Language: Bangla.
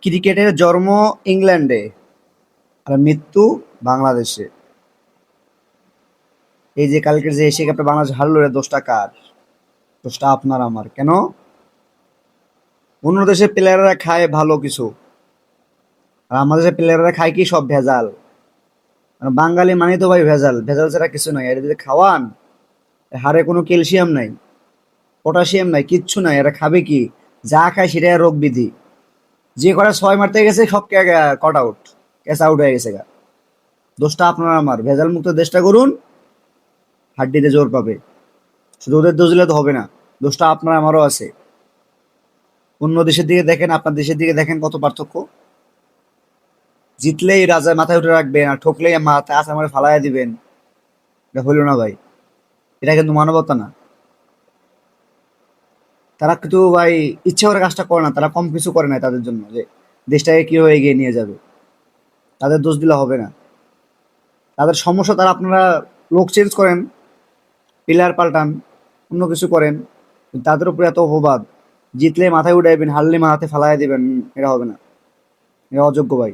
ক্রিকেটের জন্ম ইংল্যান্ডে আর মৃত্যু বাংলাদেশে। এই যে কালকের যে এশিয়া কাপটা বাংলাদেশ হারলো, এর দোষটা কার? দোষটা আপনার আমার। কেন? অন্য দেশের প্লেয়াররা খায় ভালো কিছু, আর আমাদের দেশের প্লেয়াররা খায় কি? সব ভেজাল। আর বাঙালি মানে তো ভাই ভেজাল, ভেজাল ছাড়া কিছু নাই। এর যদি খাওয়ান, হাড়ে কোনো ক্যালসিয়াম নাই, পটাশিয়াম নাই, কিচ্ছু নাই। এরা খাবে কি? যা খায় সেটাই রোগ বিধি। যে কটা ছয় মারতে গেছে সব কট আউট, ক্যাচ আউট হয়ে গেছে গা। দোষটা আপনার আমার। ভেজাল মুক্ত দেশটা করুন, হাড্ডিতে জোর পাবে। শুধু ওদের দোষ দিলে তো হবে না, দোষটা আপনার আমারও আছে। অন্য দেশের দিকে দেখেন, আপনার দেশের দিকে দেখেন, কত পার্থক্য। জিতলেই রাজা মাথায় উঠে রাখবেন, আর ঠকলেই মাথায় আছাড় মারে ফালাইয়া দিবেন। এটা হইল না ভাই, এটা কিন্তু মানবতা না। তারা কিন্তু ভাই ইচ্ছে করে কাজটা করে না, তারা কম কিছু করে না তাদের জন্য যে দেশটাকে কিভাবে এগিয়ে নিয়ে যাবে। তাদের দোষ দিলে হবে না। তাদের সমস্যা, তারা আপনারা লোক চেঞ্জ করেন, প্লেয়ার পাল্টান, অন্য কিছু করেন, কিন্তু তাদের উপরে এত অপবাদ। জিতলে মাথায় উঠাইবেন, হারলে মাথাতে ফালাইয়া দিবেন, এটা হবে না। এটা অযোগ্য ভাই।